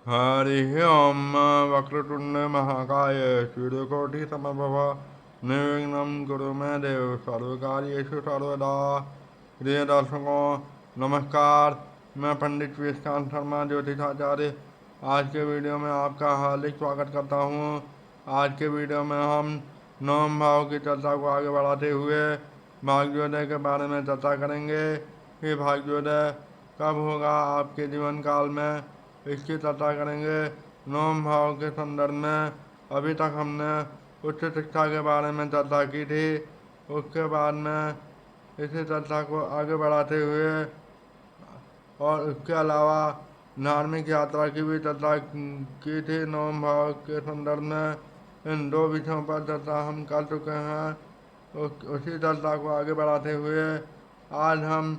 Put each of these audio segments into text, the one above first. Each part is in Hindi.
हरिः ओं वक्रतुण्ड महाकाय सूर्यकोटि समप्रभ निर्विघ्नं कुरु मे देव सर्वकार्येषु सर्वदा। प्रिय दर्शकों नमस्कार, मैं पंडित विश्रांत शर्मा ज्योतिषाचार्य आज के वीडियो में आपका हार्दिक स्वागत करता हूँ। आज के वीडियो में हम नवम भाव की चर्चा को आगे बढ़ाते हुए भाग्योदय के बारे में चर्चा करेंगे कि भाग्योदय कब होगा आपके जीवन काल में, इसकी चर्चा करेंगे। नवम भाव के संदर्भ में अभी तक हमने उच्च शिक्षा के बारे में चर्चा की थी। उसके बाद में इसी चर्चा को आगे बढ़ाते हुए और उसके अलावा धार्मिक यात्रा की भी चर्चा की थी नवम भाव के संदर्भ में। इन दो विषयों पर चर्चा हम कर चुके हैं। उसी चर्चा को आगे बढ़ाते हुए आज हम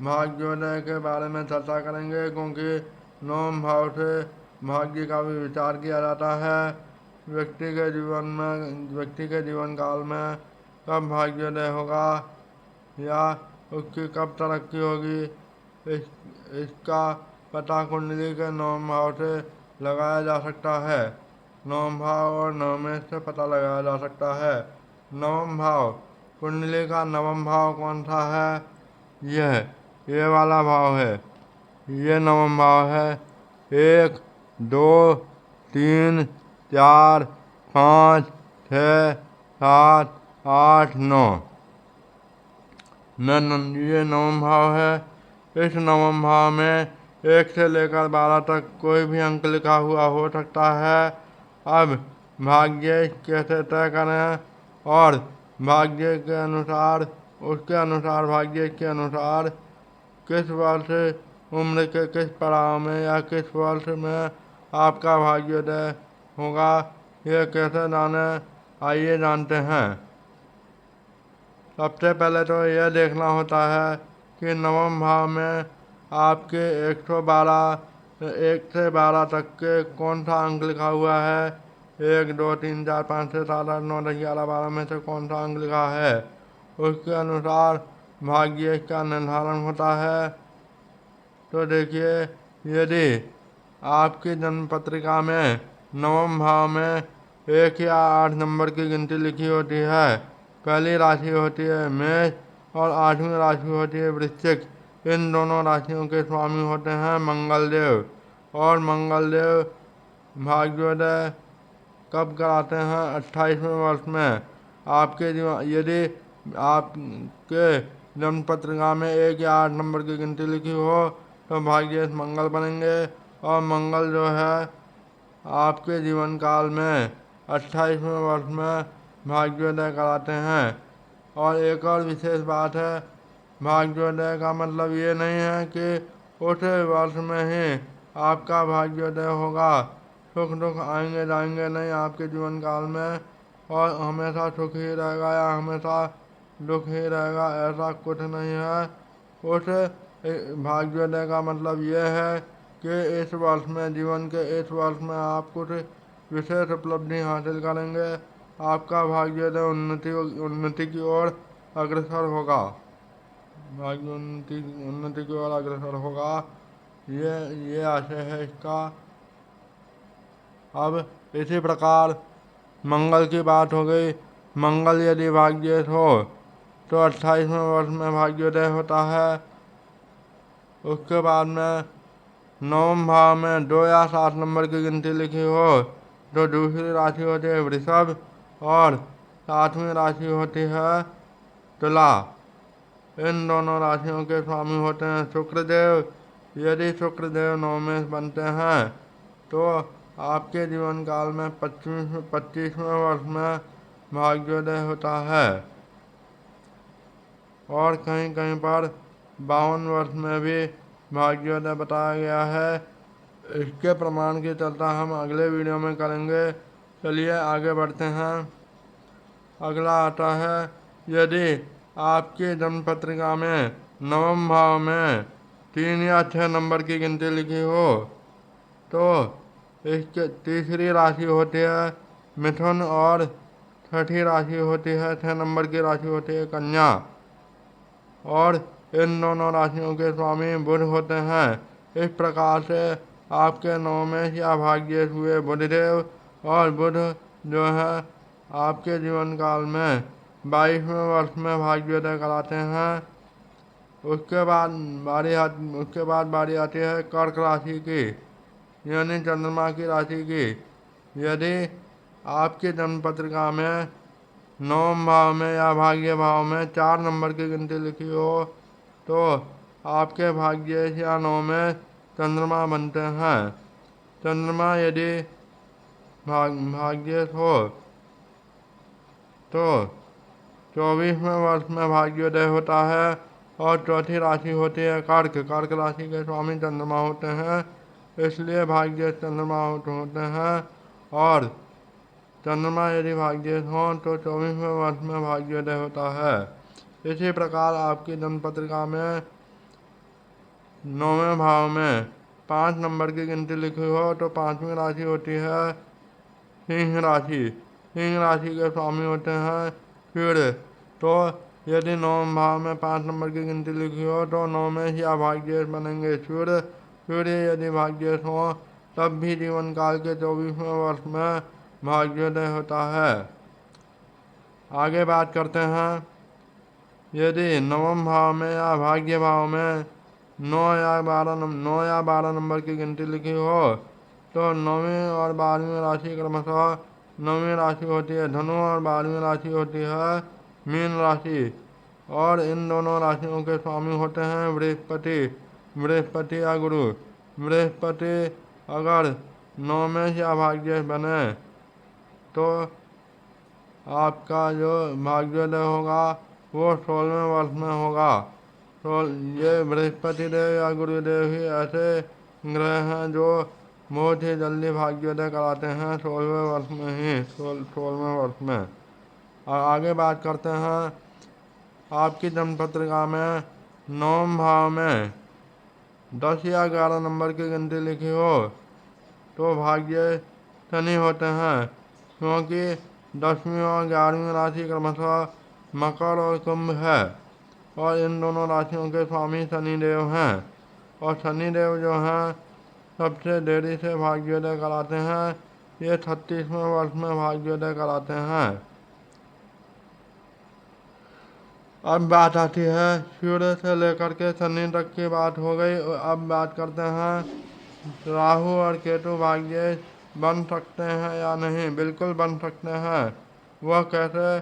भाग्योदय के बारे में चर्चा करेंगे, क्योंकि नवम भाव से भाग्य का भी विचार किया जाता है। व्यक्ति के जीवन काल में कब भाग्योदय होगा या उसकी कब तरक्की होगी, इसका पता कुंडली के नवम भाव से लगाया जा सकता है। नवम भाव और नवमेश से पता लगाया जा सकता है। नवम भाव कुंडली का नवम भाव कौन सा है? ये वाला भाव है। ये नवम भाव है। 1 2 3 4 5 6 7 8 9 ये नवम भाव है। इस नवम भाव में 1 से लेकर 12 तक कोई भी अंक लिखा हुआ हो सकता है। अब भाग्य कैसे तय करें और भाग्य के अनुसार भाग्य के अनुसार किस वर्ष उम्र के किस पड़ाव में या किस वर्ष में आपका भाग्योदय होगा, ये कैसे जाने, आइए जानते हैं। सबसे पहले तो यह देखना होता है कि नवम भाव में आपके 1 से 12 तक के कौन सा अंक लिखा हुआ है। 1 2 3 4 5 6 7 8 9 10 11 12 में से कौन सा अंक लिखा है, उसके अनुसार भाग्य का निर्धारण होता है। तो देखिए, यदि आपकी जन्म पत्रिका में नवम भाव में 1 या 8 नंबर की गिनती लिखी होती है, पहली राशि होती है मेष और 8वीं राशि होती है वृश्चिक। इन दोनों राशियों के स्वामी होते हैं मंगलदेव, और मंगलदेव भाग्योदय कब कराते हैं? 28वें वर्ष में। यदि आपके जन्म पत्रिका में 1 या 8 नंबर की गिनती लिखी हो तो भाग्येश मंगल बनेंगे, और मंगल जो है आपके जीवन काल में 28वें वर्ष में भाग्योदय कराते हैं। और एक और विशेष बात है, भाग्योदय का मतलब ये नहीं है कि उस वर्ष में ही आपका भाग्योदय होगा। सुख दुख आएंगे जाएंगे नहीं आपके जीवन काल में, और हमेशा सुख ही रहेगा या हमेशा दुख ही रहेगा, ऐसा कुछ नहीं है। उस भाग्योदय का मतलब ये है कि इस वर्ष में, जीवन के इस वर्ष में आप कुछ विशेष उपलब्धि हासिल करेंगे। आपका भाग्योदय उन्नति की ओर अग्रसर होगा। उन्नति की ओर अग्रसर होगा, ये आशय है इसका। अब इसी प्रकार मंगल की बात हो गई। मंगल यदि भाग्येश हो तो 28वें वर्ष में भाग्योदय होता है। उसके बाद में नवम भाव में 2 या 7 नंबर की गिनती लिखी हो तो दूसरी राशि होती है वृषभ, और 7वीं राशि होती है तुला। इन दोनों राशियों के स्वामी होते हैं शुक्रदेव। यदि शुक्रदेव नवमेश बनते हैं तो आपके जीवन काल में 25वें वर्ष में भाग्योदय होता है, और कहीं कहीं पर 52 वर्ष में भी भाग्योदय बताया गया है। इसके प्रमाण की चर्चा हम अगले वीडियो में करेंगे। चलिए आगे बढ़ते हैं। अगला आता है, यदि आपकी जन्म पत्रिका में नवम भाव में 3 या 6 नंबर की गिनती लिखी हो तो इसके तीसरी राशि होती है मिथुन, और छठी राशि होती है 6 नंबर की राशि होती है कन्या, और इन दोनों राशियों के स्वामी बुध होते हैं। इस प्रकार से आपके 9वें या भाग्येश हुए बुधदेव, और बुध जो है आपके जीवन काल में 22वें वर्ष में भाग्योदय कराते हैं। उसके बाद बारी आती है कर्क राशि की, यानी चंद्रमा की राशि की। यदि आपकी जन्म पत्रिका में 9वें भाव में या भाग्य भाव में 4 नंबर की गिनती लिखी हो तो आपके भाग्येश या 9 में चंद्रमा बनते हैं। चंद्रमा यदि भाग्येश हो तो 24वें वर्ष में भाग्योदय होता है, और चौथी राशि होती है कर्क। कर्क राशि के स्वामी चंद्रमा होते हैं, इसलिए भाग्येश चंद्रमा होते हैं। और चंद्रमा यदि भाग्येश हो तो 24वें वर्ष में भाग्योदय होता है। इसी प्रकार आपकी जन्म पत्रिका में 9वें भाव में 5 नंबर की गिनती लिखी हो तो 5वीं राशि होती है सिंह राशि। सिंह राशि के स्वामी होते हैं सूर्य। तो यदि 9वें भाव में 5 नंबर की गिनती लिखी हो तो 9वें या भाग्येश बनेंगे सूर्य। सूर्य यदि भाग्येश हो तब भी जीवन काल के 24वें वर्ष में भाग्योदय होता है। आगे बात करते हैं, यदि 9वें भाव में या भाग्य भाव में 9 या 12 नंबर की गिनती लिखी हो तो 9वीं और 12वीं राशि क्रमशः 9वीं राशि होती है धनु और 12वीं राशि होती है मीन राशि। और इन दोनों राशियों के स्वामी होते हैं बृहस्पति या गुरु। बृहस्पति अगर 9वें या भाग्येश बने तो आपका जो भाग्योदय होगा वो 16वें वर्ष में होगा। तो ये बृहस्पति देव या गुरुदेव ही ऐसे ग्रह हैं जो बहुत ही जल्दी भाग्योदय कराते हैं 16वें वर्ष में ही, 16वें वर्ष में। और आगे बात करते हैं, आपकी जन्म पत्रिका में 9वें भाव में 10 या 11 नंबर की गिनती लिखी हो तो भाग्य शनि होते हैं, क्योंकि 10वीं और 11वीं राशि क्रमशः मकर और कुंभ है, और इन दोनों राशियों के स्वामी शनिदेव हैं। और शनिदेव जो हैं सबसे देरी से भाग्योदय कराते हैं, ये 36वें वर्ष में भाग्योदय कराते हैं। अब बात आती है सूर्य से लेकर के शनि तक की बात हो गई। अब बात करते हैं राहु और केतु भाग्येश बन सकते हैं या नहीं। बिल्कुल बन सकते हैं। वह कैसे,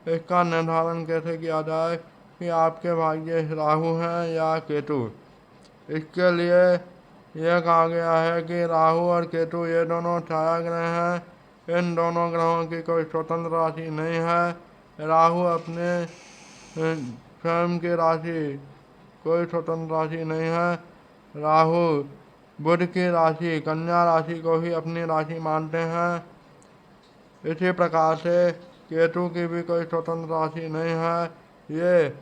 इसका निर्धारण कैसे किया जाए कि आपके भाग्येश राहु हैं या केतु। इसके लिए यह कहा गया है कि राहु और केतु ये दोनों छाया ग्रह हैं। इन दोनों ग्रहों की कोई स्वतंत्र राशि नहीं है। राहु अपने स्वयं की राशि, कोई स्वतंत्र राशि नहीं है। राहु बुध की राशि कन्या राशि को ही अपनी राशि मानते हैं। इसी प्रकार से केतु की भी कोई स्वतंत्र राशि नहीं है। ये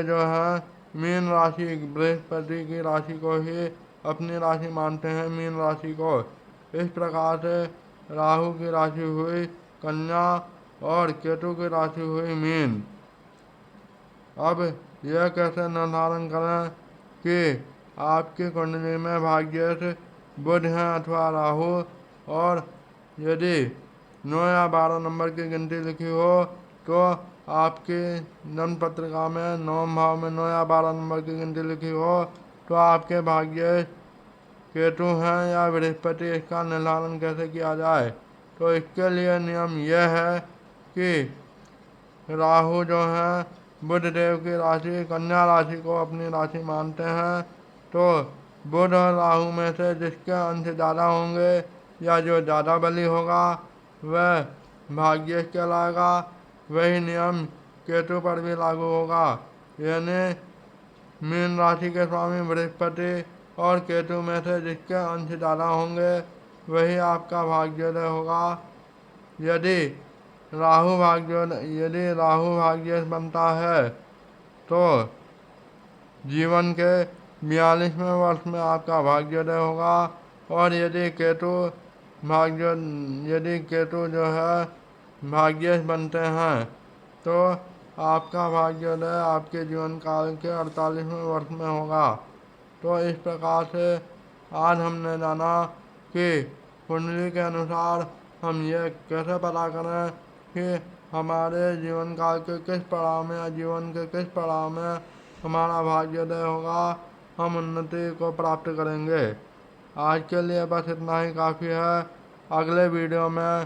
जो है मीन राशि, बृहस्पति की राशि को ही अपनी राशि मानते हैं, मीन राशि को। इस प्रकार से राहु की राशि हुई कन्या और केतु की राशि हुई मीन। अब यह कैसे निर्धारण करें कि आपकी कुंडली में भाग्येश बुध हैं अथवा राहु, और यदि 9 या 12 नंबर की गिनती लिखी हो तो आपकी जन्म पत्रिका में 9वें भाव में 9 या 12 नंबर की गिनती लिखी हो तो आपके भाग्येश केतु हैं या बृहस्पति। इसका निर्धारण कैसे किया जाए, तो इसके लिए नियम यह है कि राहु जो है बुध देव की राशि कन्या राशि को अपनी राशि मानते हैं। तो बुध और राहु में से जिसके अंश ज़्यादा होंगे या जो ज़्यादा बली होगा वह भाग्येश कहलाएगा। वही नियम केतु पर भी लागू होगा, यानी मीन राशि के स्वामी बृहस्पति और केतु में से जिसके अंश ज़्यादा होंगे वही आपका भाग्योदय होगा। यदि राहु भाग्येश बनता है तो जीवन के 42वें वर्ष में आपका भाग्योदय होगा। और यदि केतु जो है भाग्येश बनते हैं तो आपका भाग्योदय आपके जीवन काल के 48वें वर्ष में होगा। तो इस प्रकार से आज हमने जाना कि कुंडली के अनुसार हम ये कैसे पता करें कि हमारे जीवन काल के किस पड़ाव में या जीवन के किस पड़ाव में हमारा भाग्योदय होगा, हम उन्नति को प्राप्त करेंगे। आज के लिए बस इतना ही काफ़ी है। अगले वीडियो में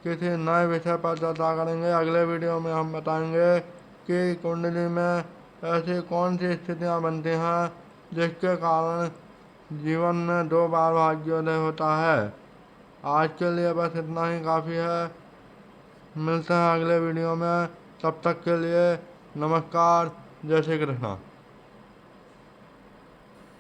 किसी नए विषय पर चर्चा करेंगे। अगले वीडियो में हम बताएंगे कि कुंडली में ऐसी कौन सी स्थितियाँ बनती हैं जिसके कारण जीवन में 2 बार भाग्योदय होता है। आज के लिए बस इतना ही काफ़ी है। मिलते हैं अगले वीडियो में, तब तक के लिए नमस्कार, जय श्री कृष्णा।